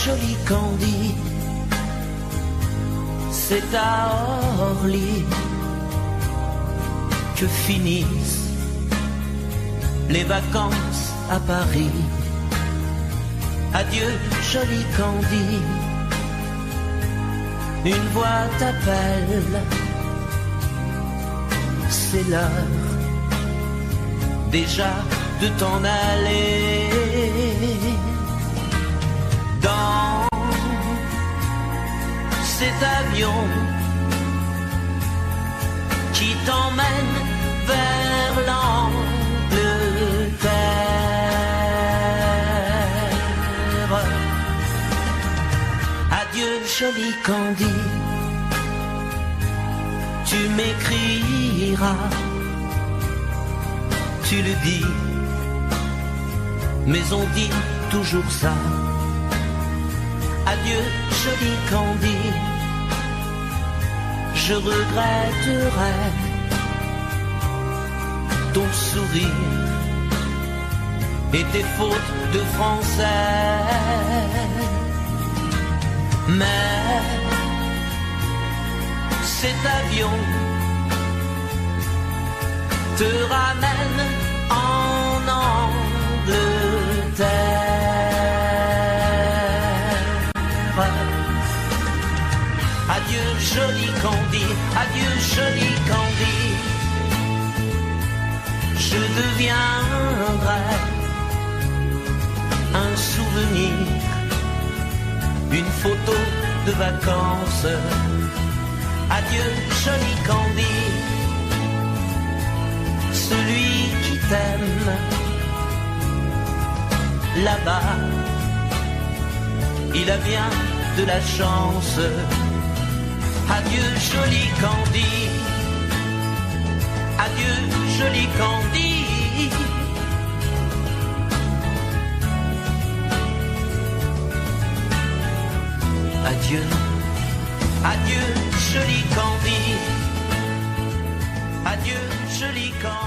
jolie Candy, c'est à Orly que finissent les vacances à Paris. Adieu jolie Candy, une voix t'appelle, c'est l'heure déjà de t'en aller. Dans cet avion qui t'emmène vers l'Angleterre. Adieu jolie Candy, tu m'écriras, tu le dis, mais on dit toujours ça. Adieu jolie Candy, je regretterai ton sourire et tes fautes de français. Mais cet avion te ramène en Angleterre. Adieu jolie Candy, adieu jolie Candy, je deviendrai un souvenir, une photo de vacances. Adieu jolie Candy, celui qui t'aime là-bas, il a bien de la chance. Adieu jolie Candy, adieu jolie Candy. Adieu, adieu jolie Candy, adieu jolie Candy.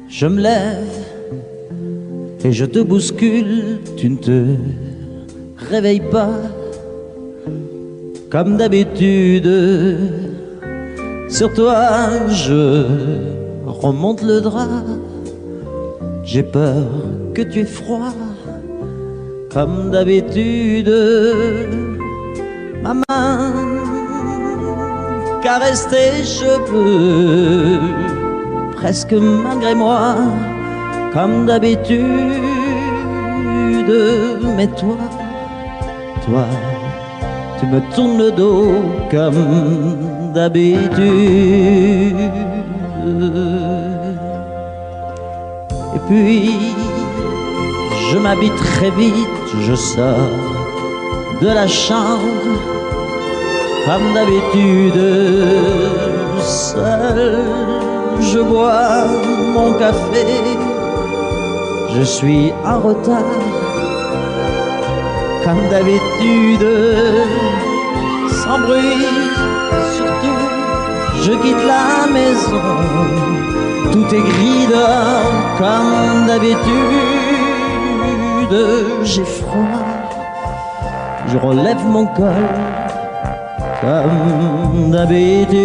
Je me lève et je te bouscule, tu ne te réveilles pas comme d'habitude. Sur toi je remonte le drap, j'ai peur que tu aies froid comme d'habitude. Ma main caresse tes cheveux, presque malgré moi, comme d'habitude. Mais toi, tu me tournes le dos comme d'habitude. Et puis, je m'habille très vite, je sors de la chambre comme d'habitude. Seul, je bois mon café, je suis en retard, comme d'habitude. Sans bruit, surtout, je quitte la maison, tout est gris dehors, comme d'habitude. J'ai froid, je relève mon col, comme d'habitude.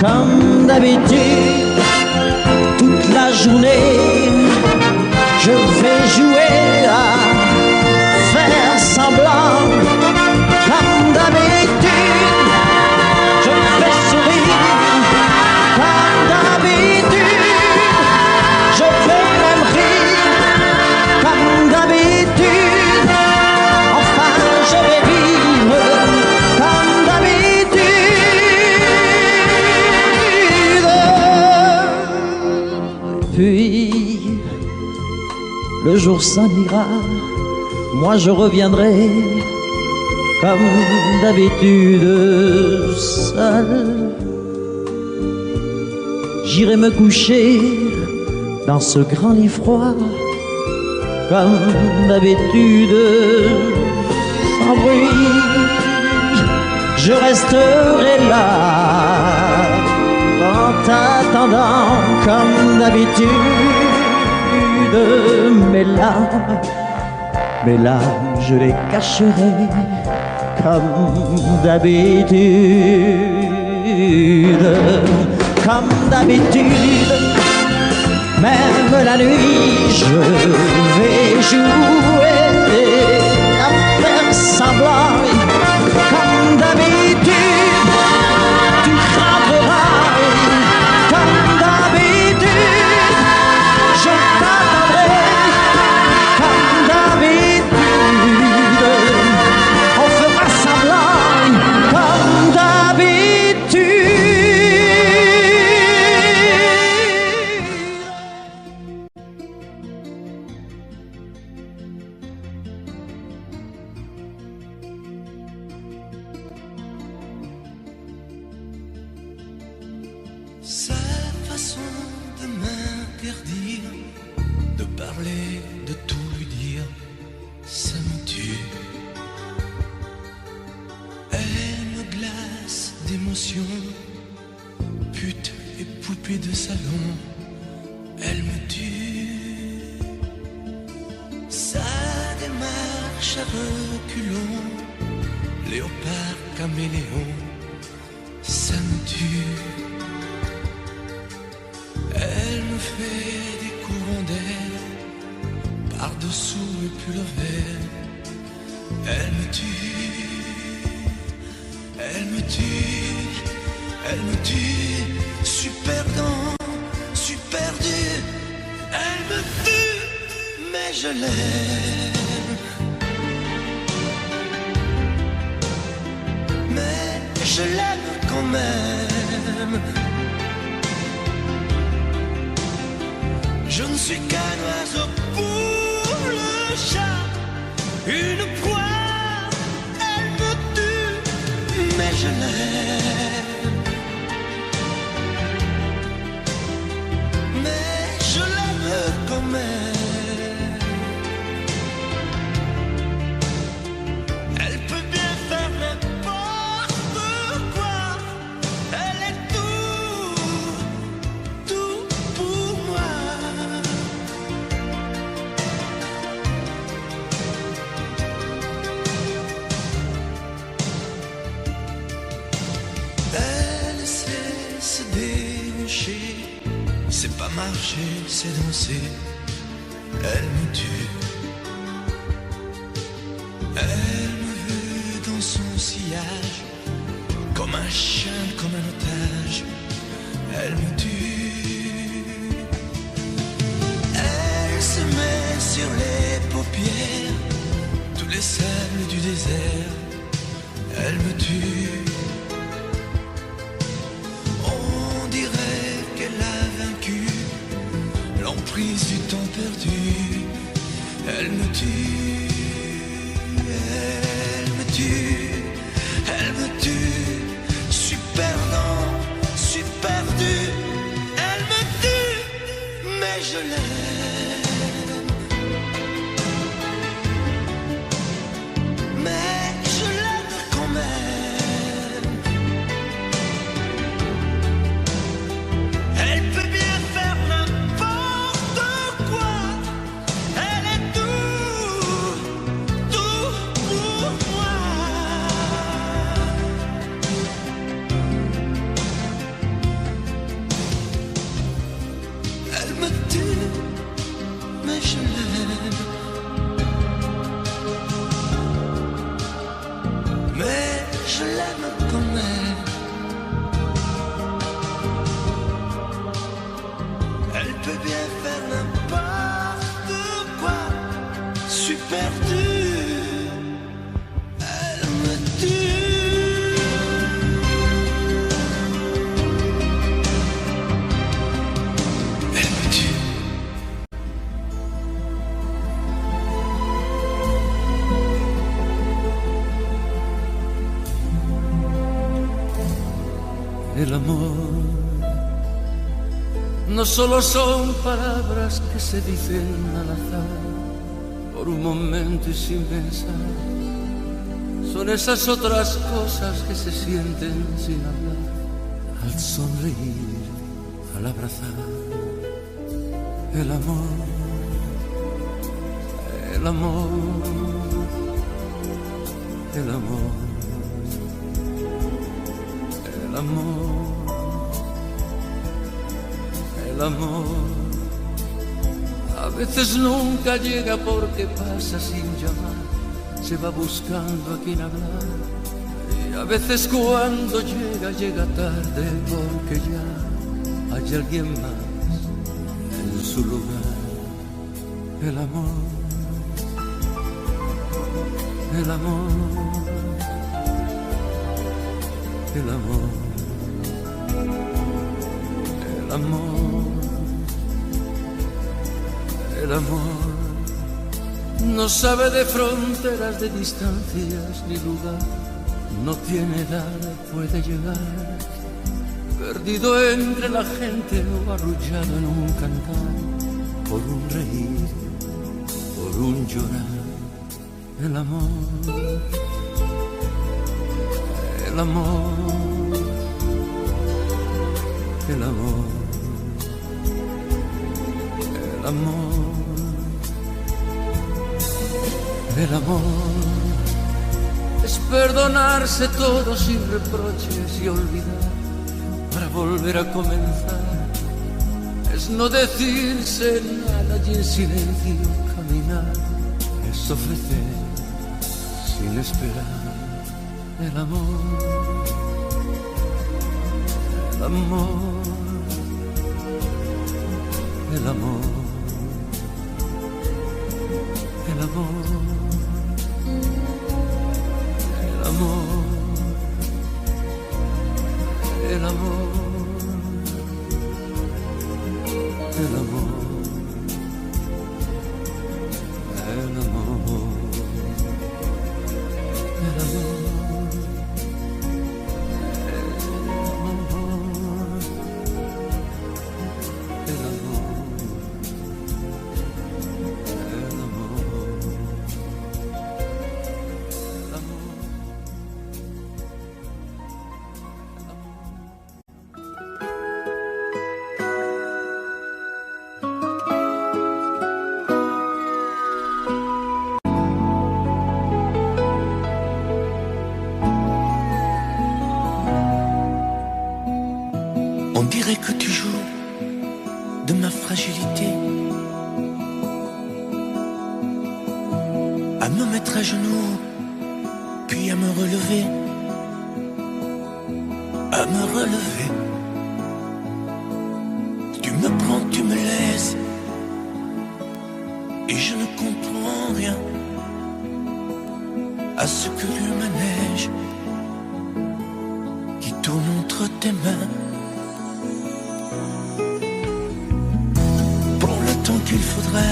Comme d'habitude, toute la journée, je vais jouer à faire semblant. Comme d'habitude, je fais sourire. Comme d'habitude, je fais même rire. Comme d'habitude, enfin je vais vivre comme d'habitude. Puis le jour s'en ira, moi je reviendrai comme d'habitude, seul. j'irai me coucher dans ce grand lit froid, comme d'habitude, sans bruit. Je resterai là, en t'attendant comme d'habitude. Mais là, je les cacherai comme d'habitude. Comme d'habitude, même la nuit, je vais jouer à faire semblant. Comme d'habitude, tu frapperas. Comme d'habitude, je t'attendrai. Comme d'habitude, on fera semblant. Comme d'habitude. Sa façon de m'interdire de parler, de tout lui dire, ça me tue. Elle me glace d'émotion, pute et poupée de salon, elle me tue. Sa démarche à reculons, léopard caméléon, ça me tue. Elle me fait des courants d'air par-dessous le pull vert. Elle me tue, elle me tue, elle me tue. Suis perdant, suis perdu. Elle me tue, mais je l'aime. Mais je l'aime quand même. Je ne suis qu'un oiseau pour le chat, une proie, elle me tue, mais je l'aime. Mais je l'aime quand même. Elle peut bien faire n'importe quoi, elle est tout pour moi. Elle sait se déhancher, c'est pas marcher, c'est danser. Elle me tue. Elle me veut dans son sillage, comme un chien, comme un otage. Elle me tue. Elle se met sur les paupières tous les sables du désert. Elle me tue. On dirait qu'elle a vaincu l'emprise du temps perdu. Elle me tue. Elle me tue. Elle me tue. Suis perdant, suis perdu. Elle me tue, mais je l'aime. Mais je l'aime quand même. Elle peut bien faire n'importe quoi. Elle est tout pour moi. Elle me tue, mais je l'aime. Mais je l'aime quand même. Elle peut bien faire n'importe quoi. Suis perdu. Elle me tue. Elle me tue. El amor no solo son palabras que se dicen al azar, por un momento y sin pensar. Son esas otras cosas que se sienten sin hablar, al sonreír, al abrazar. El amor, el amor, el amor, el amor, el amor. A veces nunca llega porque pasa sin llamar, se va buscando a quien hablar. Y a veces cuando llega, llega tarde porque ya hay alguien más en su lugar. El amor, el amor, el amor, el amor, el amor. No sabe de fronteras, de distancias ni lugar, no tiene edad, puede llegar, perdido entre la gente o arrullado en un cantar, por un reír, por un llorar. El amor, el amor, el amor, el amor, el amor. Es perdonarse todo sin reproches y olvidar para volver a comenzar. Es no decirse nada y en silencio caminar. Es ofrecer sin esperar. El amor, el amor, el amor, el amor, el amor, el amor, el amor, el amor, el amor. On dirait que tu joues de ma fragilité, à me mettre à genoux, puis à me relever, à me relever. Tu me prends, tu me laisses, et je ne comprends rien à ce que le manège qui tourne entre tes mains. Qu'il faudra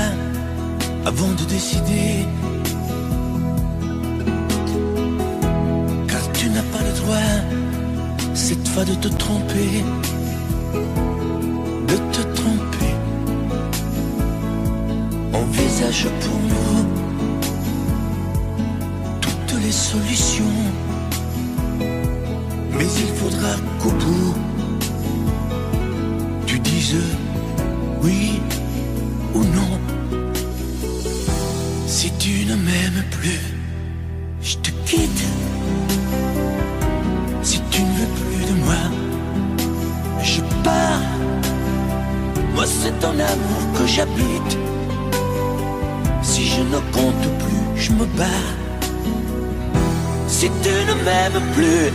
avant de décider, car tu n'as pas le droit cette fois de te tromper, de te tromper. Envisage pour nous toutes les solutions, mais il faudra qu'au bout tu dises oui ou non. Si tu ne m'aimes plus, je te quitte. Si tu ne veux plus de moi, je pars. Moi c'est ton amour que j'habite. Si je ne compte plus, je me barre. Si tu ne m'aimes plus,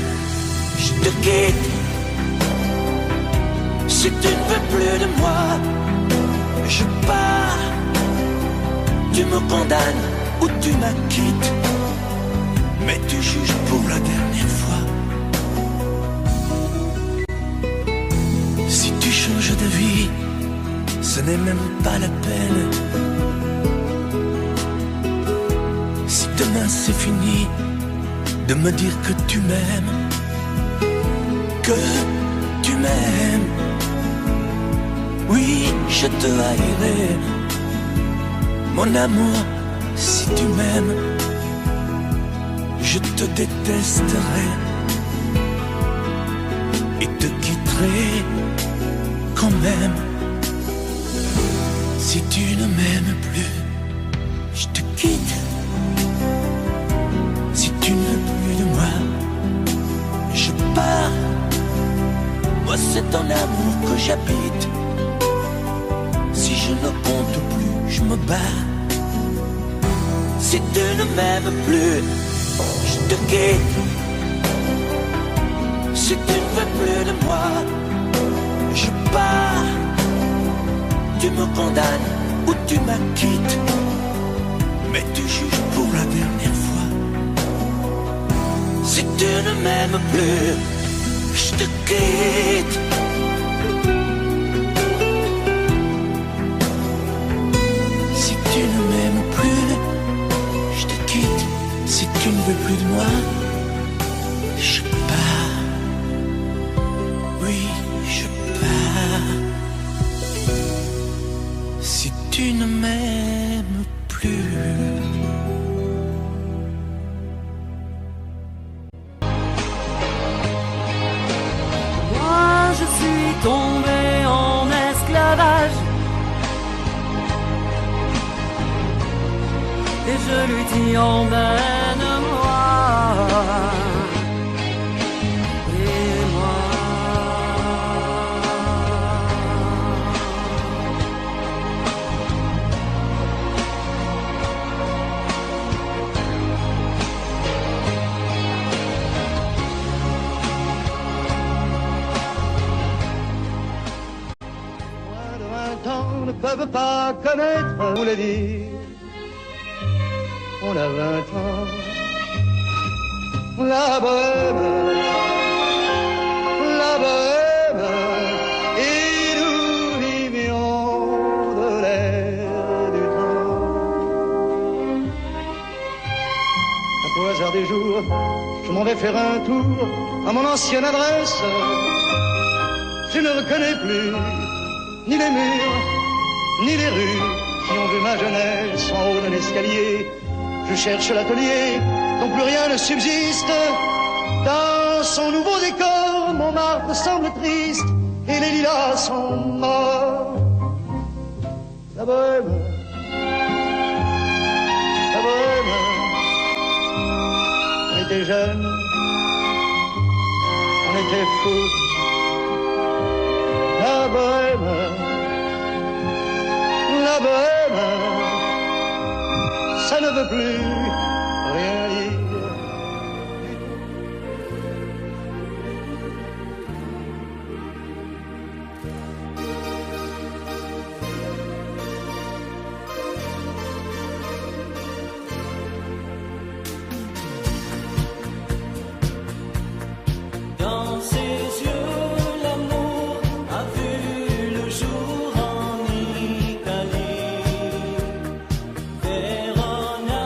je te quitte. Si tu ne veux plus de moi, je pars. Tu me condamnes ou tu m'acquittes, mais tu juges pour la dernière fois. Si tu changes de vie, ce n'est même pas la peine. Si demain c'est fini de me dire que tu m'aimes, que tu m'aimes, Oui, je te haïrai, mon amour, si tu m'aimes, je te détesterai et te quitterai quand même. Si tu ne m'aimes plus, je te quitte. Si tu ne veux plus de moi, je pars. Moi c'est ton amour que j'habite. Si je ne compte plus, je me bats. Si tu ne m'aimes plus, je te quitte. Si tu ne veux plus de moi, je pars. Tu me condamnes ou tu m'acquittes, mais tu juges pour la dernière fois. Si tu ne m'aimes plus, je te quitte. Si tu ne m'aimes plus, je te quitte. Si tu ne veux plus de moi, je pars. Oui, je pars. Si tu ne m'aimes plus. Moi je suis tombé en esclavage et je lui dis emmène-moi. Et moi ne peuvent pas connaître, vous le dire. On a 20 ans, la bohème, et nous vivions de l'air du temps. Au hasard des jours, je m'en vais faire un tour à mon ancienne adresse. Je ne reconnais plus ni les murs, ni les rues qui ont vu ma jeunesse en haut d'un escalier. Je cherche l'atelier dont plus rien ne subsiste. Dans son nouveau décor, Montmartre semble triste et les lilas sont morts. La bohème, on était jeunes, on était fous. La bohème, ça ne veut plus rien dire. dans ses yeux l'amour a vu le jour en Italie. Vérona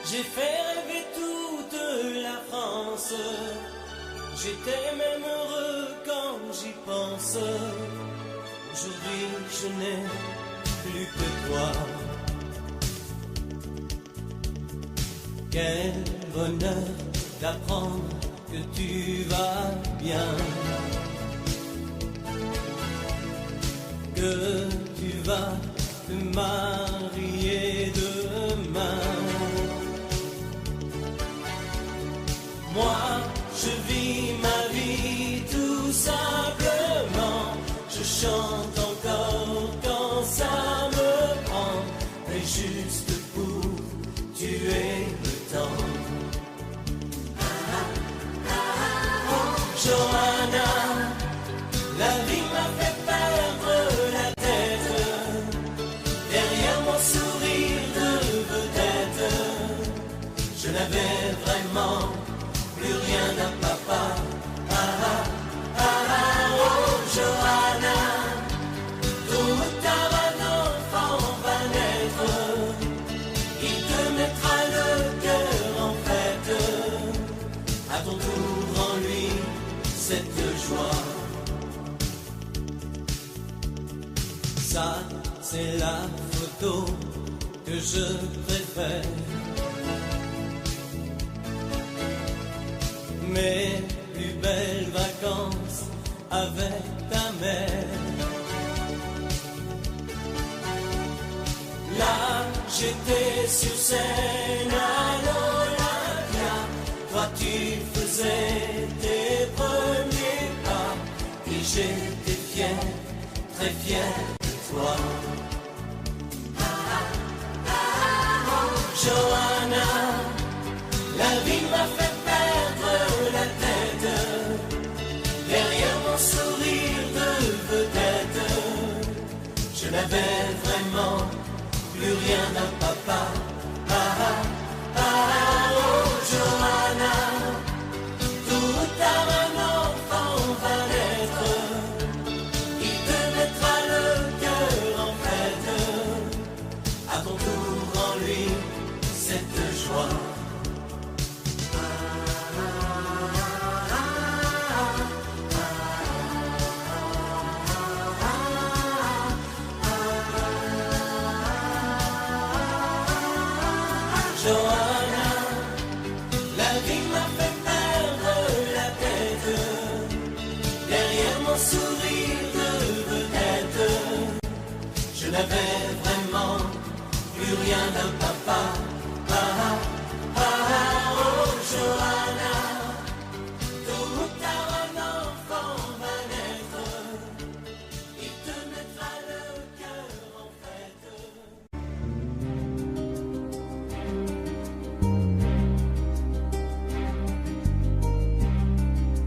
J'ai fait rêver toute la France. J'étais même heureux quand j'y pense. Aujourd'hui je n'ai plus que toi. Quel bonheur d'apprendre que tu vas bien, que tu vas te marier demain. Moi, je vis ma vie tout simplement. Je chante encore quand ça me prend, mais juste pour tuer le temps. Johanna, la vie m'a fait perdre la tête. Derrière mon sourire de vedette, je n'avais vraiment plus rien à papa. Oh Johanna, tôt ou tard un enfant va naître. Il te mettra le cœur en fête. À ton tour en lui cette joie. Ça, c'est la photo que je préfère. Mes plus belles vacances avec ta mère. Là, j'étais sur scène à l'Olympia. Toi, tu faisais tes premiers pas. Et j'étais fier, très fier de toi. Johanna, la vie m'a fait perdre la tête. Derrière mon sourire de vedette, je n'avais vraiment plus rien à papa. Oh Johanna, tôt ou tard un enfant va naître. Il te mettra le cœur en fête. À ton tour en lui cette joie. Johanna, la vie m'a fait perdre la tête. Derrière mon sourire de vedette, je n'avais vraiment plus rien d'un papa. Oh Johanna, tôt ou tard un enfant va naître. Il te mettra le cœur en fête.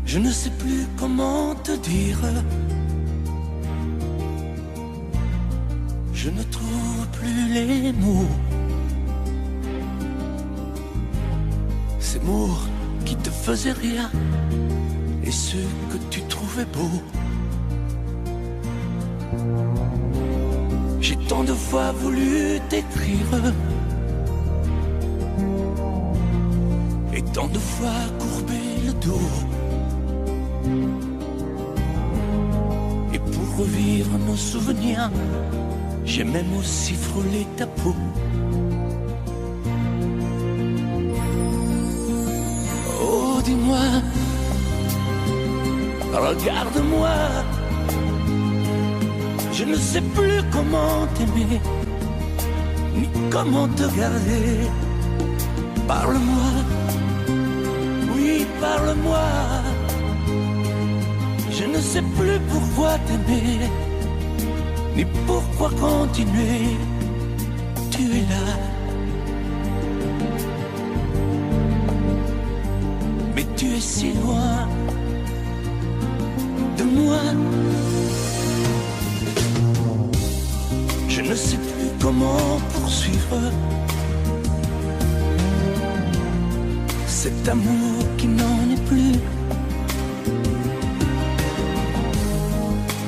Je ne sais plus comment te dire. Je ne trouve plus les mots. Ces mots qui te faisaient rien et ceux que tu trouvais beaux. J'ai tant de fois voulu t'écrire et tant de fois courbé le dos. Et pour revivre nos souvenirs, j'ai même aussi frôlé ta peau. Oh, dis-moi, regarde-moi. Je ne sais plus comment t'aimer, ni comment te garder. Parle-moi, oui, parle-moi. Je ne sais plus pourquoi t'aimer, ni pourquoi continuer. Tu es là, mais tu es si loin de moi. Je ne sais plus comment poursuivre cet amour qui n'en est plus.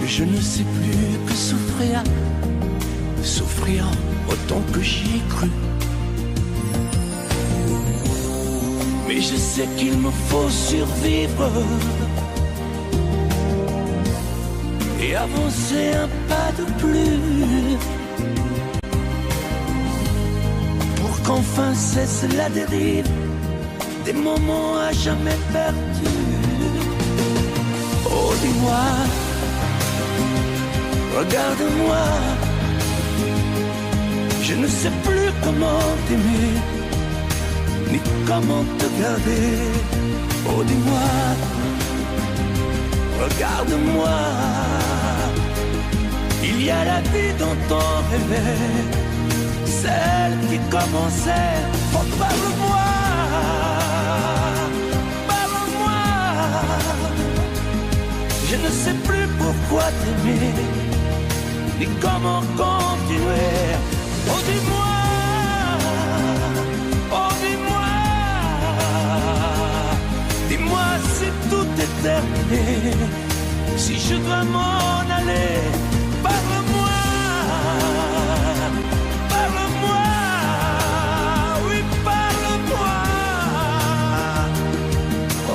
Je ne sais plus que souffrir, souffrir autant que j'y ai cru. Et je sais qu'il me faut survivre et avancer un pas de plus pour qu'enfin cesse la dérive des moments à jamais perdus. Oh, dis-moi, regarde-moi, je ne sais plus comment t'aimer, ni comment te garder. Oh, dis-moi, regarde-moi, il y a la vie dont on rêvait, celle qui commençait. Oh, parle-moi, parle-moi, je ne sais plus pourquoi t'aimer, ni comment continuer. Oh, dis-moi, oh, dis-moi, dis-moi si tout est terminé, si je dois m'en aller. Parle-moi, parle-moi, oui, parle-moi. Oh,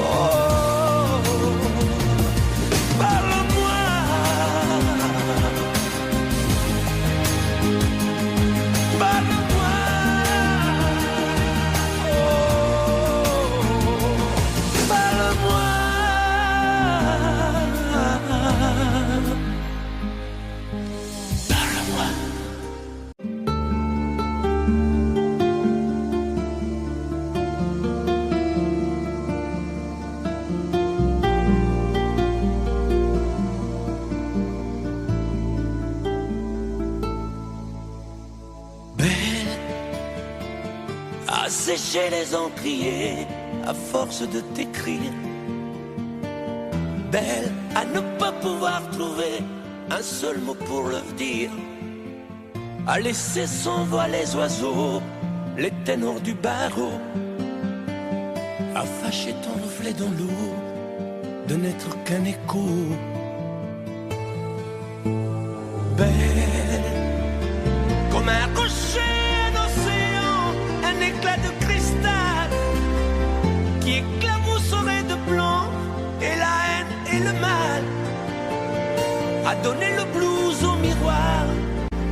parle-moi, parle-moi. Oh, parle-moi. Sécher les encriers à force de t'écrire. Belle à ne pas pouvoir trouver un seul mot pour leur dire. À laisser s'envoler les oiseaux, les ténors du barreau. À fâcher ton reflet dans l'eau, de n'être qu'un écho. Belle comme un rocher, un éclat de cristal qui éclabousserait de blanc et la haine et le mal, a donné le blues au miroir,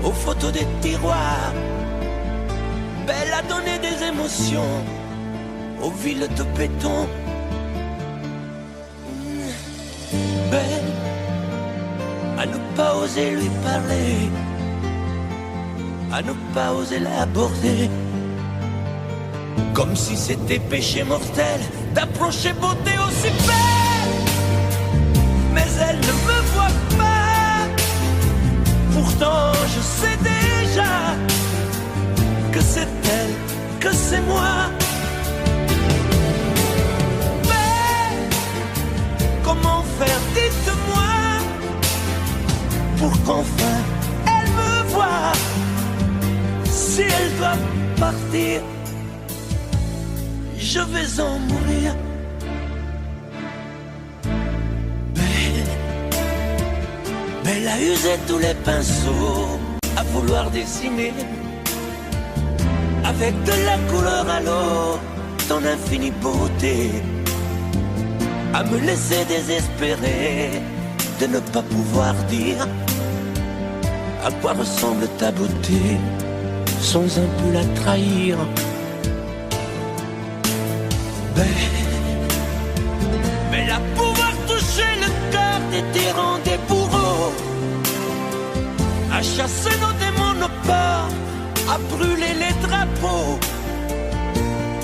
aux photos des tiroirs. Belle a donné des émotions aux villes de béton. Belle à ne pas oser lui parler, à ne pas oser l'aborder, comme si c'était péché mortel d'approcher beauté aussi belle. Mais elle ne me voit pas, pourtant je sais déjà que c'est elle, que c'est moi. Mais comment faire, dites-moi, pour qu'enfin elle me voie. Si elle doit partir, je vais en mourir. Belle a usé tous les pinceaux à vouloir dessiner avec de la couleur à l'eau ton infinie beauté, à me laisser désespérer de ne pas pouvoir dire à quoi ressemble ta beauté sans un peu la trahir. Mais à pouvoir toucher le cœur des tyrans, des bourreaux, à chasser nos démons, nos peurs, à brûler les drapeaux.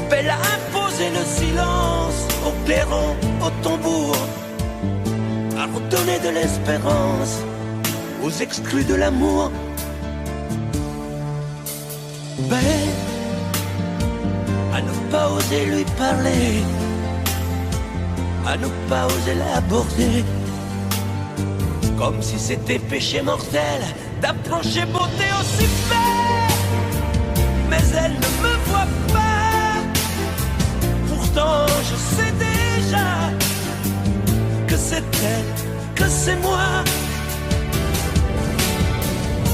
Belle a imposé le silence au clairon, au tambour, à redonner de l'espérance aux exclus de l'amour. Belle à ne pas oser lui parler, à ne pas oser l'aborder, comme si c'était péché mortel d'approcher beauté aussi belle. Mais elle ne me voit pas, pourtant je sais déjà que c'est elle, que c'est moi.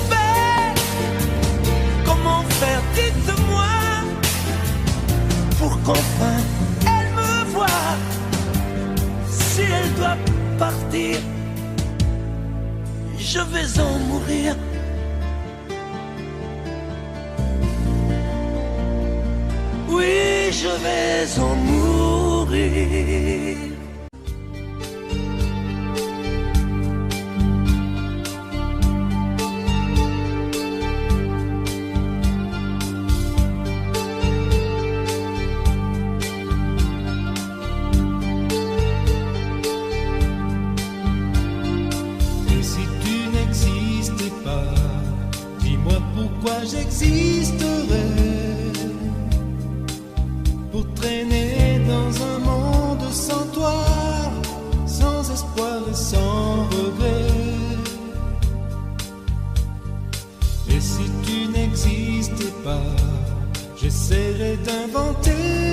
Belle, comment faire, dites-moi, pour qu'enfin elle dois partir, je vais en mourir. Oui, je vais en mourir. Et si tu n'existais pas, dis-moi pourquoi j'existerais. Pour traîner dans un monde sans toi, sans espoir et sans regret. Et si tu n'existais pas, j'essaierais d'inventer